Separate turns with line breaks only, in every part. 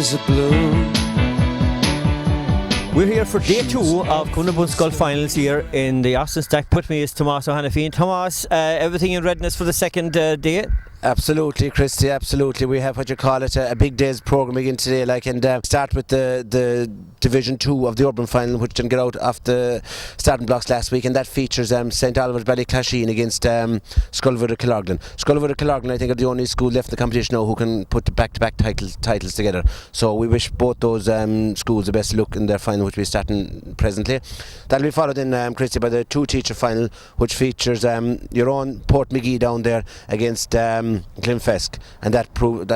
roses are bloom.
We're here for day 2 of Cumnabun Scull finals here in the Austin Stack. With me is Tomas O'Hanafine. Tomas, everything in readiness for the second day?
Absolutely, Christy, absolutely. We have what you call it a big day's programme again today, and start with the Division 2 of the Urban Final, which didn't get out off the starting blocks last week, and that features St Oliver's Ballyclasheen against Scullvoda Killorglin. Scullvoda Killorglin, I think, are the only school left in the competition now who can put the back-to-back titles together. So we wish both those schools the best of luck in their final, which will be starting presently. That'll be followed in, Christy, by the two-teacher final, which features your own Portmagee down there against Glenfesk, and that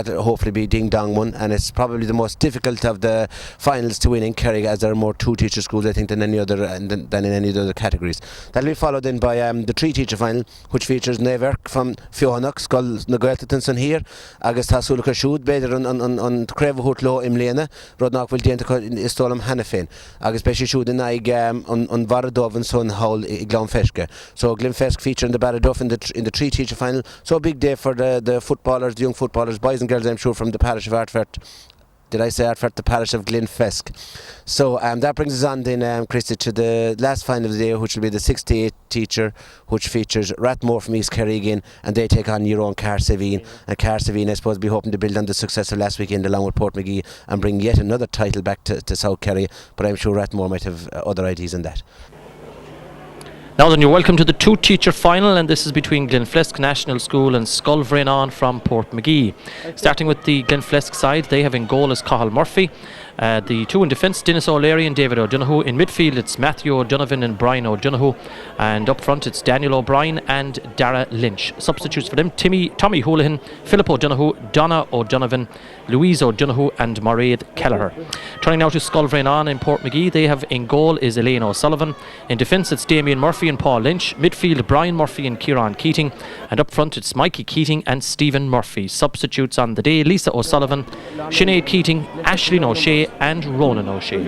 hopefully be ding dong one, and it's probably the most difficult of the finals to win in Kerry, as there are more two-teacher schools, I think, than in any other categories. That'll be followed in by the three-teacher final, which features Neverk from Fiohannock, Skull Nagoeltatinson here, August Hasuluka Shud, Bader on Crevahutlo Imlena, Rodnock will Dienta Istolum Hanafin, August Beshi Shud and Ig on Varadov and Son Hall Glenfeske. So Glenfesk feature in the Baradov in the three-teacher final. So a big day for the footballers, the young footballers, boys and girls, I'm sure, from the parish of Ardfert. Did I say Ardfert? The parish of Glenfesk. So that brings us on then, Christy, to the last final of the day, which will be the 68 teacher, which features Rathmore from East Kerry again, and they take on your own Carsevine. And Carsevine, I suppose, be hoping to build on the success of last weekend along with Portmagee and bring yet another title back to South Kerry, but I'm sure Rathmore might have other ideas in that.
Now then, you're welcome to the two-teacher final, and this is between Glenflesk National School and Scullvranon from Portmagee. Starting with the Glenflesk side, they have in goal as Cathal Murphy. The two in defence, Dennis O'Leary and David O'Donoghue. In midfield, it's Matthew O'Donovan and Brian O'Donoghue. And up front, it's Daniel O'Brien and Dara Lynch. Substitutes for them, Tommy Houlihan, Philip O'Donoghue, Donna O'Donovan, Louise O'Donoghue and Mairead Kelleher. Turning now to Scullvranon in Portmagee, they have in goal is Elaine O'Sullivan. In defence, it's Damien Murphy and Paul Lynch. Midfield, Brian Murphy and Kieran Keating. And up front, it's Mikey Keating and Stephen Murphy. Substitutes on the day, Lisa O'Sullivan, Sinead Keating, Aisling O'Shea and Ronan O'Shea.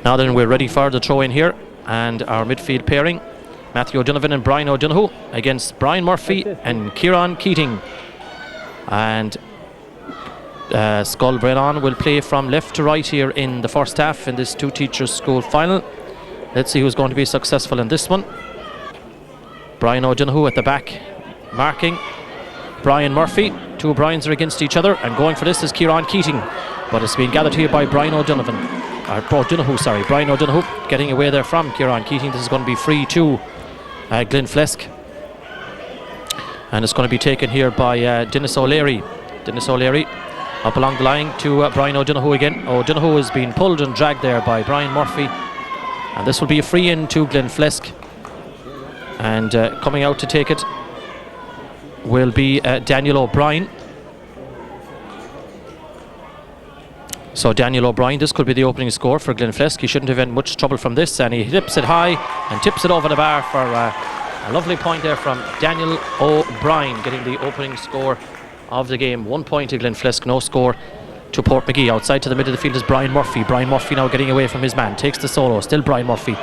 Now then, we're ready for the throw in here, and our midfield pairing, Matthew O'Donovan and Brian O'Donoghue against Brian Murphy and Kieran Keating. And Scullvranon will play from left to right here in the first half in this two-teachers school final. Let's see who's going to be successful in this one. Brian O'Donoghue at the back marking Brian Murphy. Two Brians are against each other, and going for this is Kieran Keating, but it's being gathered here by Brian O'Donovan. Brian O'Donoghue getting away there from Kieran Keating. This is going to be free to Glenflesk, and it's going to be taken here by Dennis O'Leary. Dennis O'Leary up along the line to Brian O'Donoghue again. O'Donoghue is being pulled and dragged there by Brian Murphy, and this will be a free in to Glenflesk. And coming out to take it will be Daniel O'Brien. So Daniel O'Brien, this could be the opening score for Glenflesk. He shouldn't have had much trouble from this, and he tips it high and tips it over the bar for a lovely point there from Daniel O'Brien, getting the opening score of the game. 1 point to Glenflesk, no score to Portmagee. Outside to the middle of the field is Brian Murphy. Brian Murphy now getting away from his man, takes the solo, still Brian Murphy.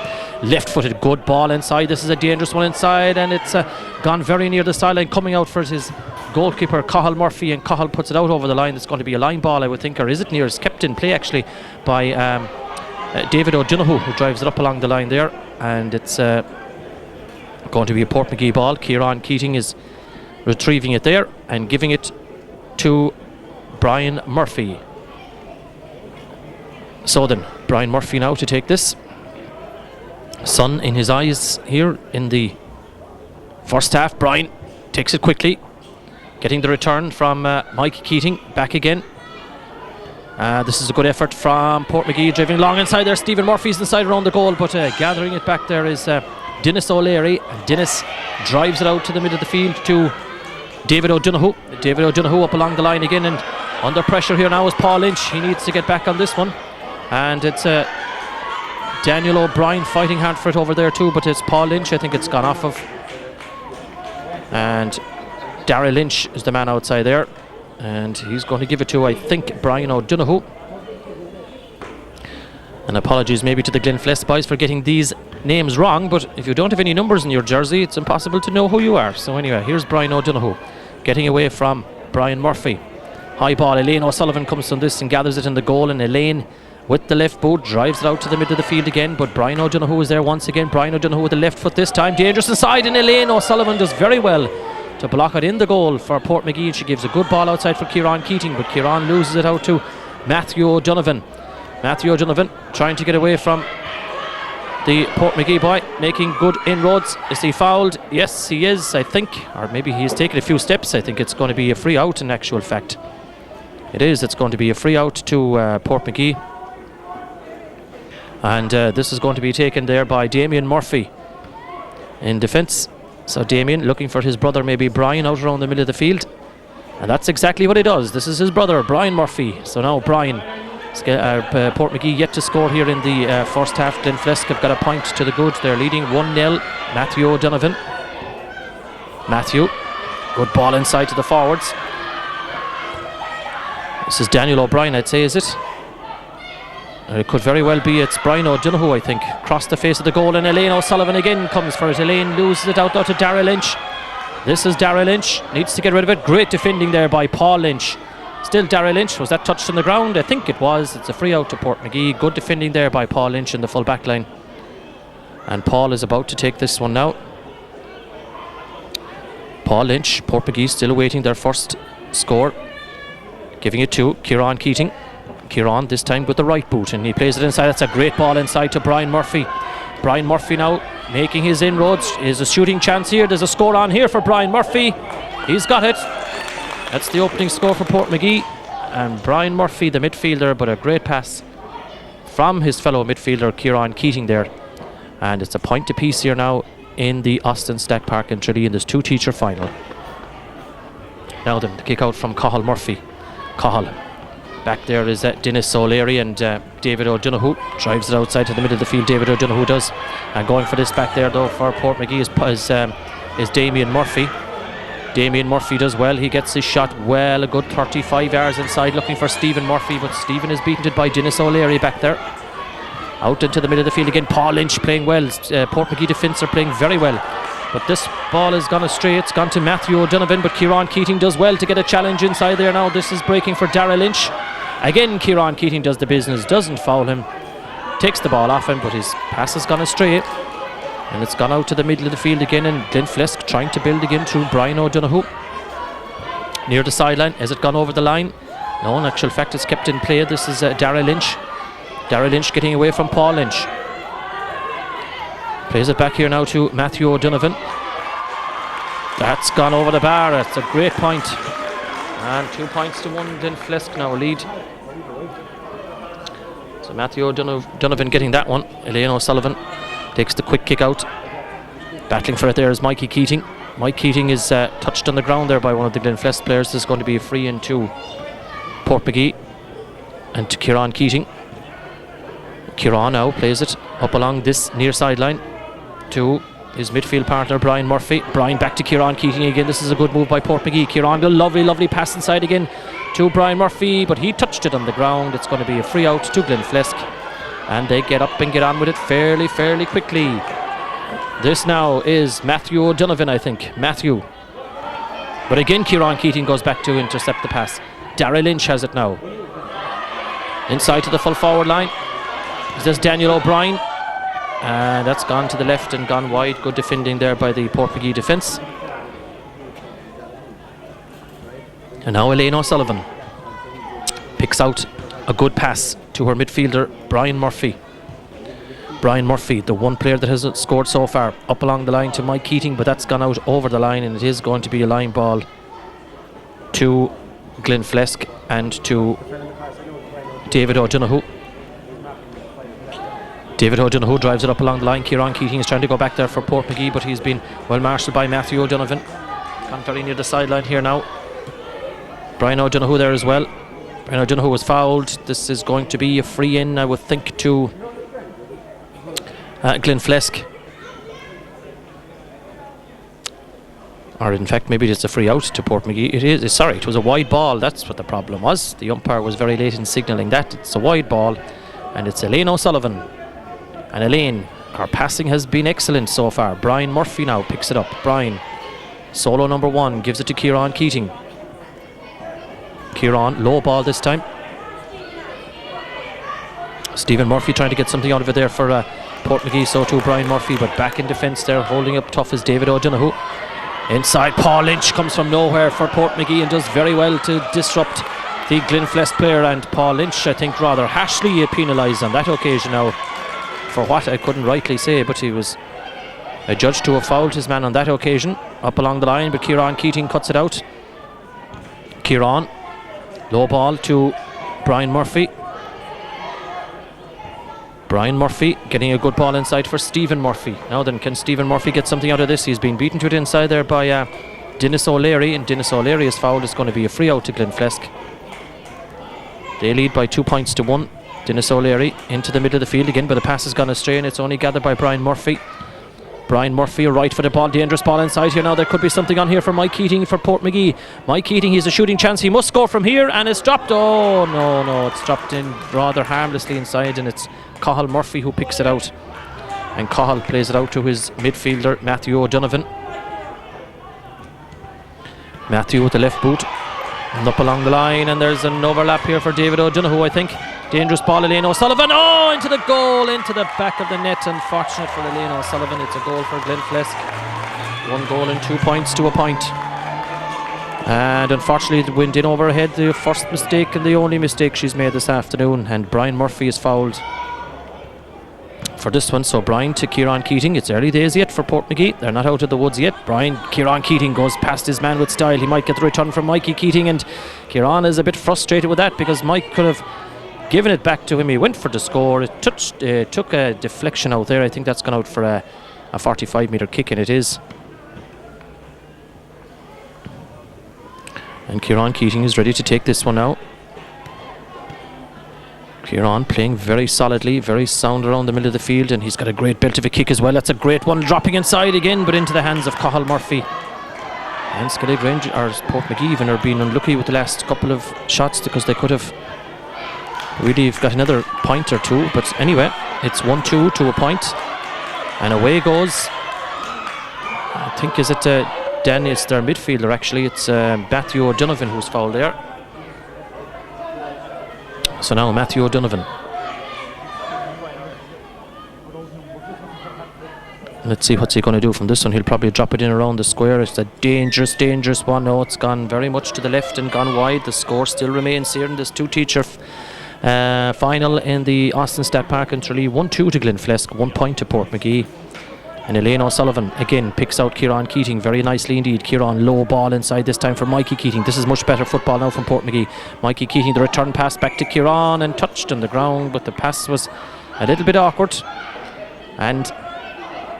Left-footed, good ball inside. This is a dangerous one inside, and it's gone very near the sideline. Coming out for his goalkeeper, Cathal Murphy, and Cathal puts it out over the line. It's going to be a line ball, I would think, or is it near? It's kept in play actually by David O'Donoghue, who drives it up along the line there, and it's going to be a Portmagee ball. Kieran Keating is retrieving it there and giving it to Brian Murphy. So then, Brian Murphy now to take this. Sun in his eyes here in the first half. Brian takes it quickly, getting the return from Mike Keating. Back again. This is a good effort from Portmagee, driving long inside there. Stephen Murphy's inside around the goal, but gathering it back there is Dennis O'Leary. Dennis drives it out to the middle of the field to David O'Donoghue. David O'Donoghue up along the line again, and under pressure here now is Paul Lynch. He needs to get back on this one, and it's Daniel O'Brien fighting hard for it over there too, but it's Paul Lynch I think it's gone off of, and Dara Lynch is the man outside there, and he's going to give it to, I think, Brian O'Donoghue. And apologies maybe to the Glenflesk boys for getting these names wrong, but if you don't have any numbers in your jersey, it's impossible to know who you are. So anyway, here's Brian O'Donoghue getting away from Brian Murphy. High ball. Elaine O'Sullivan comes from this and gathers it in the goal, and Elaine with the left boot drives it out to the middle of the field again, but Brian O'Donoghue is there once again. Brian O'Donoghue with the left foot this time, dangerous inside, and Elaine O'Sullivan does very well to block it in the goal for Portmagee, and she gives a good ball outside for Kieran Keating, but Kieran loses it out to Matthew O'Donovan. Matthew O'Donovan trying to get away from the Portmagee boy, making good inroads. Is he fouled? Yes, he is, I think, or maybe he's taken a few steps. I think it's going to be a free out in actual fact. It is, it's going to be a free out to Portmagee, and this is going to be taken there by Damien Murphy in defence. So Damien looking for his brother, maybe Brian, out around the middle of the field, and that's exactly what he does. This is his brother, Brian Murphy. So now Brian, Portmagee yet to score here in the first half. Glenflesk have got a point to the good. They're leading 1-0. Matthew O'Donovan. Matthew, good ball inside to the forwards. This is Daniel O'Brien, I'd say, is it? It could very well be. It's Brian O'Donoghue, I think. Across the face of the goal, and Elaine O'Sullivan again comes for it. Elaine loses it out to Darragh Lynch. This is Darragh Lynch. Needs to get rid of it. Great defending there by Paul Lynch. Still Darragh Lynch. Was that touched on the ground? I think it was. It's a free out to Portmagee. Good defending there by Paul Lynch in the full back line. And Paul is about to take this one now. Paul Lynch, Portmagee still awaiting their first score. Giving it to Kieran Keating. Kieran this time with the right boot, and he plays it inside. That's a great ball inside to Brian Murphy. Brian Murphy now making his inroads. Is a shooting chance here. There's a score on here for Brian Murphy. He's got it. That's the opening score for Portmagee. And Brian Murphy, the midfielder, but a great pass from his fellow midfielder Kieran Keating there. And it's a point apiece here now in the Austin Stack Park in Tralee in this two-teacher final. Now then, the kick out from Cathal Murphy. Cathal. Back there is Dennis O'Leary, and David O'Donoghue drives it outside to the middle of the field. David O'Donoghue does. And going for this back there though for Portmagee is Damien Murphy. Damien Murphy does well. He gets his shot well, a good 35 yards inside, looking for Stephen Murphy, but Stephen is beaten by Dennis O'Leary back there. Out into the middle of the field again. Paul Lynch playing well. Portmagee defence are playing very well. But this ball has gone astray. It's gone to Matthew O'Donovan, but Kieran Keating does well to get a challenge inside there now. This is breaking for Darragh Lynch. Again, Kieran Keating does the business, doesn't foul him. Takes the ball off him, but his pass has gone astray. And it's gone out to the middle of the field again, and Glenflesk trying to build again through Brian O'Donoghue. Near the sideline. Has it gone over the line? No, in actual fact it's kept in play. This is Darragh Lynch. Darragh Lynch getting away from Paul Lynch. Plays it back here now to Matthew O'Donovan. That's gone over the bar. That's a great point. And 2 points to 1. Glenflesk now lead. So Matthew O'Donovan getting that one. Elaine O'Sullivan takes the quick kick out. Battling for it there is Mikey Keating. Mike Keating is touched on the ground there by one of the Glenflesk players. There's going to be a free in to Portmagee and to Kieran Keating. Kieran now plays it up along this near sideline to his midfield partner Brian Murphy. Brian back to Kieran Keating again. This is a good move by Portmagee. Kieran, a lovely pass inside again to Brian Murphy, but he touched it on the ground. It's going to be a free out to Glenflesk, and they get up and get on with it fairly quickly. This now is Matthew O'Donovan, I think. Matthew. But again Kieran Keating goes back to intercept the pass. Darragh Lynch has it now. Inside to the full forward line. There's Daniel O'Brien. And that's gone to the left and gone wide. Good defending there by the Portmagee defence. And now Elaine O'Sullivan picks out a good pass to her midfielder Brian Murphy. Brian Murphy, the one player that has scored so far, up along the line to Mike Keating, but that's gone out over the line, and it is going to be a line ball to Glenflesk and to David O'Donoghue. David O'Donoghue drives it up along the line. Kieran Keating is trying to go back there for Portmagee, but he's been well marshalled by Matthew O'Donovan. Gone very near the sideline here now. Brian O'Donoghue there as well. Brian O'Donoghue was fouled. This is going to be a free in, I would think, to Glenflesk. Or in fact, maybe it's a free out to Portmagee. It was a wide ball. That's what the problem was. The umpire was very late in signalling that. It's a wide ball, and it's Elaine O'Sullivan. And Elaine, her passing has been excellent so far. Brian Murphy now picks it up. Brian, solo number 1, gives it to Kieran Keating. Kieran, low ball this time. Stephen Murphy trying to get something out of it there for Portmagee, so too Brian Murphy, but back in defence there, holding up tough is David O'Donoghue. Inside, Paul Lynch comes from nowhere for Portmagee and does very well to disrupt the Glenflesk player, and Paul Lynch, I think, rather harshly penalised on that occasion now, for what I couldn't rightly say, but he was adjudged to have fouled his man on that occasion, up along the line, but Kieran Keating cuts it out. Kieran, low ball to Brian Murphy. Brian Murphy getting a good ball inside for Stephen Murphy. Now then, can Stephen Murphy get something out of this? He's been beaten to it inside there by Dennis O'Leary, and Dennis O'Leary is fouled. It's going to be a free out to Glenflesk. They lead by 2 points to 1. Dennis O'Leary into the middle of the field again, but the pass has gone astray and it's only gathered by Brian Murphy. Brian Murphy right for the ball, dangerous ball inside here now. There could be something on here for Mike Keating for Portmagee. Mike Keating, he's a shooting chance, he must score from here, and it's dropped. Oh no, it's dropped in rather harmlessly inside, and it's Cathal Murphy who picks it out, and Cathal plays it out to his midfielder Matthew O'Donovan. Matthew with the left boot and up along the line, and there's an overlap here for David O'Donoghue, I think. Dangerous ball, Elaine O'Sullivan. Oh, into the goal, into the back of the net. Unfortunate for Elaine O'Sullivan. It's a goal for Glenflesk. 1 goal and 2 points to a point. And unfortunately it went in over her head, the first mistake and the only mistake she's made this afternoon, and Brian Murphy is fouled for this one. So Brian to Kieran Keating. It's early days yet for Portmagee, they're not out of the woods yet. Kieran Keating goes past his man with style. He might get the return from Mikey Keating, and Kieran is a bit frustrated with that because Mike could have given it back to him. He went for the score, it took a deflection out there. I think that's gone out for a 45-metre kick, and it is. And Kieran Keating is ready to take this one now. Kieran playing very solidly, very sound around the middle of the field, and he's got a great belt of a kick as well. That's a great one, dropping inside again, but into the hands of Cathal Murphy. And Skellig Rangers, or Portmagee even, are being unlucky with the last couple of shots because they could have really got another point or two. But anyway, it's 1-2 to a point, and away goes. I think is it Danny, it's their midfielder actually. It's Matthew O'Donovan who's fouled there. So now Matthew O'Donovan. Let's see what's he going to do from this one. He'll probably drop it in around the square. It's a dangerous one. No, it's gone very much to the left and gone wide. The score still remains here in this two-teacher final in the Austin Stat Park in Tralee. 1-2 to Glenflesk, 1 point to Portmagee. And Elaine O'Sullivan again picks out Kieran Keating very nicely indeed. Kieran, low ball inside this time for Mikey Keating. This is much better football now from Portmagee. Mikey Keating, the return pass back to Kieran, and touched on the ground, but the pass was a little bit awkward. And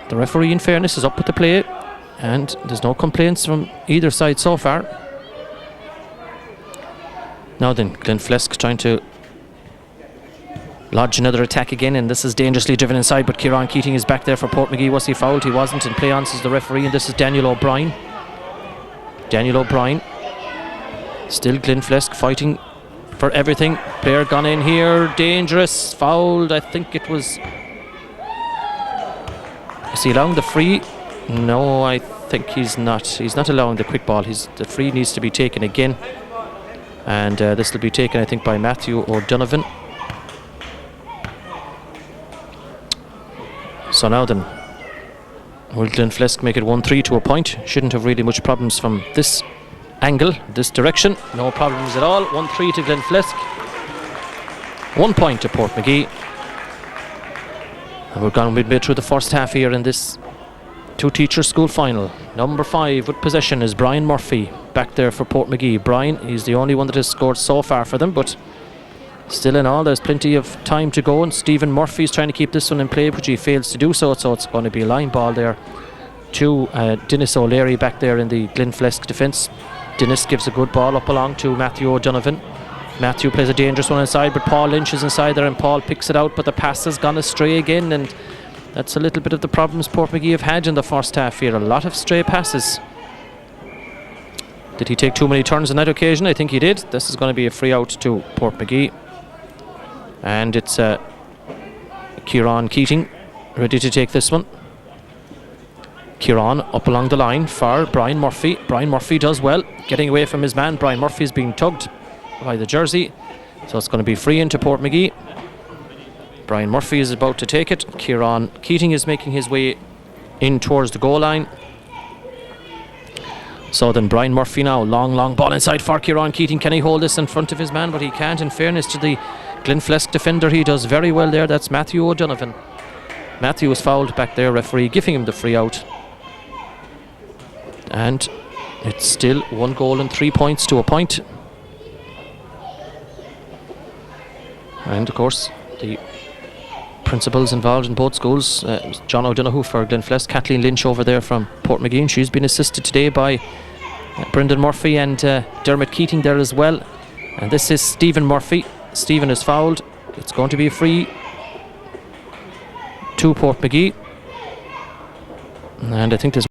the referee, in fairness, is up with the play, and there's no complaints from either side so far. Now then, Glenflesk trying to lodge another attack again, and this is dangerously driven inside, but Kieran Keating is back there for Portmagee. Was he fouled? He wasn't, and play on, says the referee, and this is Daniel O'Brien. Daniel O'Brien. Still Glenflesk fighting for everything. Player gone in here, dangerous, fouled. I think it was... Is he allowing the free? No, I think he's not. He's not allowing the quick ball. The free needs to be taken again, and this will be taken, I think, by Matthew O'Donovan. So now then, will Glenflesk make it 1-3 to a point? Shouldn't have really much problems from this angle, this direction. No problems at all. 1-3 to Glenflesk. 1 point to Portmagee. And we're gone midway through the first half here in this two-teacher school final. Number 5 with possession is Brian Murphy, back there for Portmagee. Brian, he's the only one that has scored so far for them, but still in all, there's plenty of time to go, and Stephen Murphy's trying to keep this one in play, but he fails to do so, so it's going to be a line ball there to Dennis O'Leary back there in the Glenflesk defence. Dennis gives a good ball up along to Matthew O'Donovan. Matthew plays a dangerous one inside, but Paul Lynch is inside there, and Paul picks it out, but the pass has gone astray again, and that's a little bit of the problems Portmagee have had in the first half here. A lot of stray passes. Did he take too many turns on that occasion? I think he did. This is going to be a free out to Portmagee. And it's Kieran Keating ready to take this one. Kieran up along the line for Brian Murphy. Brian Murphy does well, getting away from his man. Brian Murphy's being tugged. by the jersey. So it's going to be free into Portmagee. Brian Murphy is about to take it. Kieran Keating is making his way in towards the goal line. So then Brian Murphy now, long ball inside for Kieran Keating. Can he hold this in front of his man? But he can't. In fairness to the Glenflesk defender, he does very well there. That's Matthew O'Donovan. Matthew was fouled back there, referee giving him the free out. And it's still 1 goal and 3 points to a point. And of course the principals involved in both schools, John O'Donoghue for Glenflesk, Kathleen Lynch over there from Portmagee. She's been assisted today by Brendan Murphy and Dermot Keating there as well. And this is Stephen Murphy. Stephen is fouled. It's going to be a free to Portmagee. And I think there's